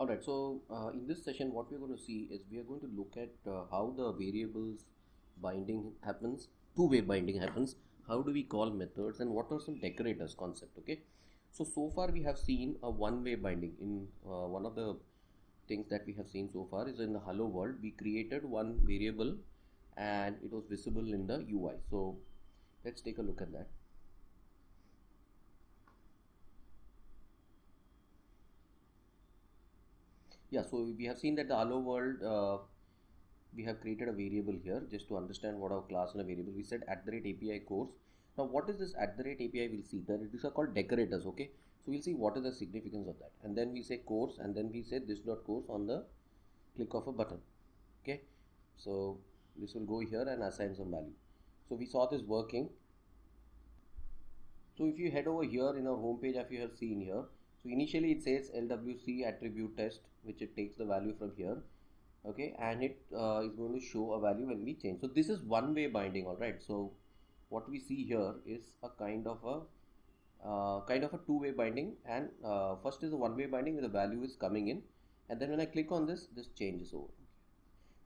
Alright, so in this session what we're going to see is we are going to look at how the variables binding happens, two-way binding happens, how do we call methods, and what are some decorators concept. Okay, so far we have seen a one-way binding. In one of the things that we have seen so far is in the hello world we created one variable and it was visible in the UI. So let's take a look at that. Yeah, so we have seen that the hello world we have created a variable here just to understand what our class and a variable. We said @API course. Now what is this @API? We'll see that these are called decorators. Okay, so we'll see what is the significance of that, and then we say course, and then we say this dot course on the click of a button. Okay, so this will go here and assign some value. So we saw this working. So if you head over here in our home page, if you have seen here, so initially it says LWC attribute test, which it takes the value from here. Okay, and it is going to show a value when we change. So this is one way binding. All right, so what we see here is a kind of a two-way binding, and first is a one-way binding where the value is coming in, and then when I click on this changes over.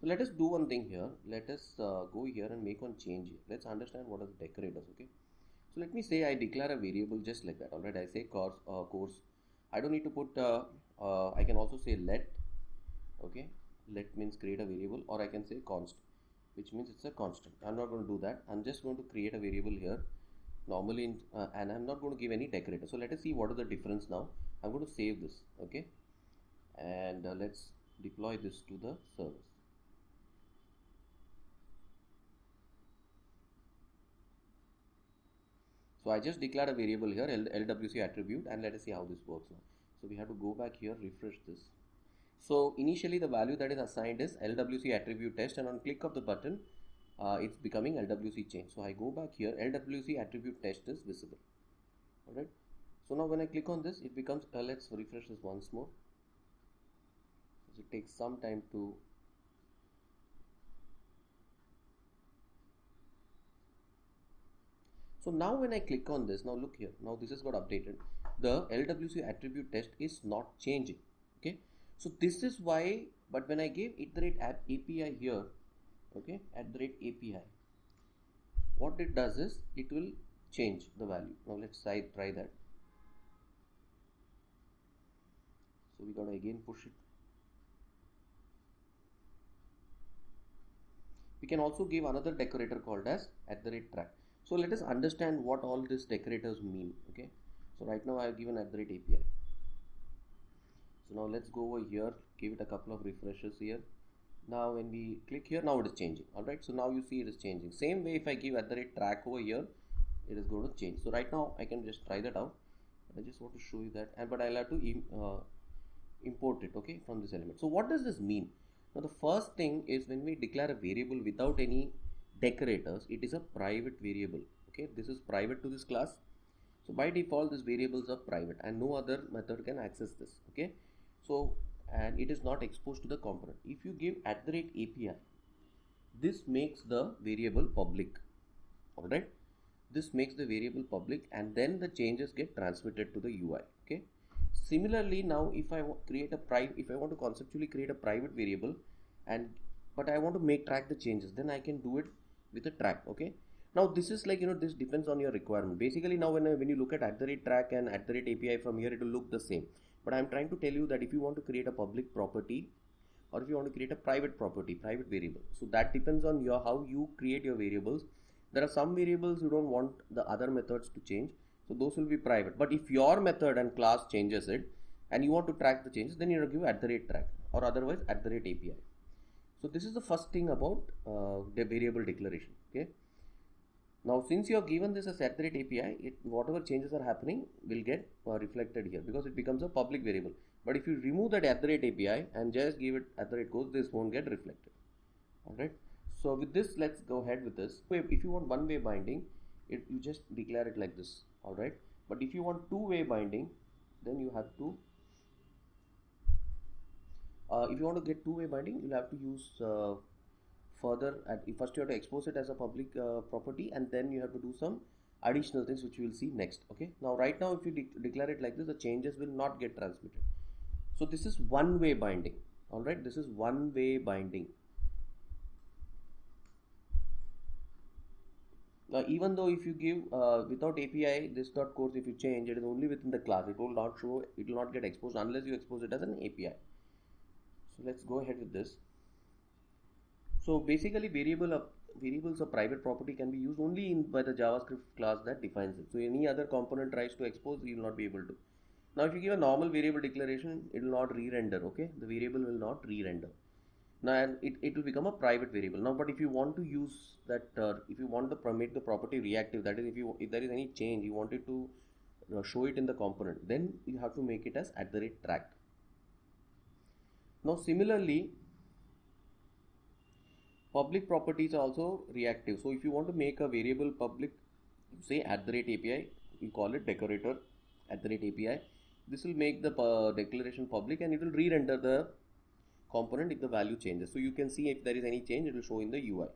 So let us do one thing here. Let us go here and make one change here. Let's understand what are the decorators. Okay, so let me say I declare a variable just like that. All right, I say course. I don't need to put I can also say let. Okay, let means create a variable, or I can say const, which means it's a constant. I'm not going to do that. I'm just going to create a variable here normally and I'm not going to give any decorator. So let us see what is the difference now. I'm going to save this. Okay, and let's deploy this to the service. So I just declared a variable here, LWC attribute, and let us see how this works now. So we have to go back here, refresh this. So initially the value that is assigned is LWC attribute test, and on click of the button it's becoming LWC change. So I go back here, LWC attribute test is visible. Alright, so now when I click on this it becomes let's refresh this once more. It takes some time to So now when I click on this, now look here, now this has got updated. The LWC attribute test is not changing. Okay, so this is why, but when I give @API here, okay, @API, what it does is it will change the value. Now let's try that. So we gotta again push it. We can also give another decorator called as @track. So let us understand what all these decorators mean. Okay, so right now I have given @API. So now let's go over here, give it a couple of refreshes here. Now when we click here, now it is changing. Alright, so now you see it is changing. Same way if I give @track over here, it is going to change. So right now I can just try that out. I just want to show you that, but I'll have to import it, okay, from this element. So what does this mean? Now the first thing is when we declare a variable without any decorators, it is a private variable. Okay, this is private to this class. So by default these variables are private and no other method can access this. Okay, so and it is not exposed to the component. If you give @API, this makes the variable public. Alright, this makes the variable public, and then the changes get transmitted to the UI. Okay, similarly now if I want to conceptually create a private variable, but I want to track the changes, then I can do it with a track. Okay, now this is like, this depends on your requirement. Basically now when you look at @track and @API from here, it will look the same, but I'm trying to tell you that if you want to create a public property or if you want to create a private variable, so that depends on how you create your variables. There are some variables you don't want the other methods to change, so those will be private. But if your method and class changes it and you want to track the changes, then you have to give @track or otherwise @API. So this is the first thing about the variable declaration. Okay, now since you have given this as @API, whatever changes are happening will get reflected here because it becomes a public variable. But if you remove that @API and just give it @course, this won't get reflected. Alright, so with this let's go ahead with this. If you want one-way binding, you just declare it like this. Alright, but if you want two-way binding, then you have to if you want to get two-way binding, you'll have to use first you have to expose it as a public property, and then you have to do some additional things which we will see next. Okay, now right now if you declare it like this, the changes will not get transmitted. So this is one-way binding. All right, this is one-way binding. Now, even though if you give without API this dot course, if you change, it is only within the class. It will not show. It will not get exposed unless you expose it as an API. So let's go ahead with this. So basically, variables of private property can be used only by the JavaScript class that defines it. So any other component tries to expose, you will not be able to. Now, if you give a normal variable declaration, it will not re-render. Okay, the variable will not re-render. Now, and it will become a private variable. Now, but if you want to use that, if you want to make the property reactive, that is, if there is any change, you want it to show it in the component, then you have to make it as @track. Now, similarly, public properties are also reactive. So, if you want to make a variable public, say @API, you call it decorator @API. This will make the declaration public, and it will re-render the component if the value changes. So you can see if there is any change, it will show in the UI.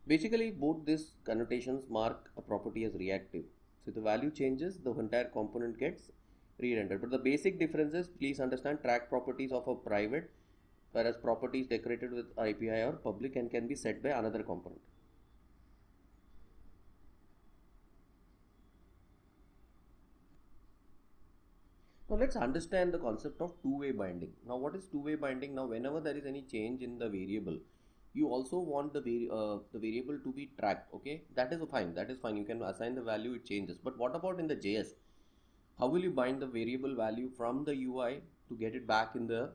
Basically, both these connotations mark a property as reactive. So if the value changes, the entire component gets re-rendered. But the basic difference is, please understand, track properties of a private, whereas properties decorated with API are public and can be set by another component. Now let's understand the concept of two-way binding. Now what is two-way binding? Now whenever there is any change in the variable, you also want the variable to be tracked. Okay, that is fine. That is fine. You can assign the value, it changes. But what about in the JS? How will you bind the variable value from the UI to get it back in the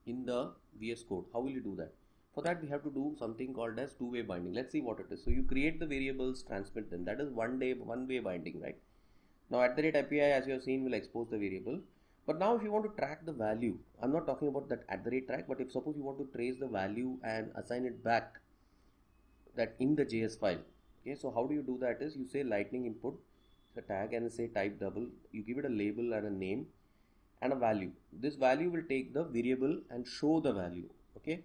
in the VS Code? How will you do that? For that we have to do something called as two-way binding. Let's see what it is. So you create the variables, transmit them. That is one-way binding, right? Now @API, as you have seen, will expose the variable. But now if you want to track the value, I'm not talking about that @track, but if suppose you want to trace the value and assign it back that in the JS file. Okay, so how do you do that is, you say lightning input, the tag, and say type double, you give it a label and a name and a value. This value will take the variable and show the value. Okay,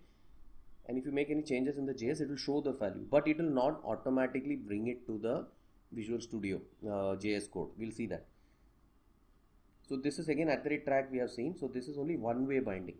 and if you make any changes in the JS, it will show the value, but it will not automatically bring it to the Visual Studio JS code. We'll see that. So this is again @track we have seen. So this is only one-way binding.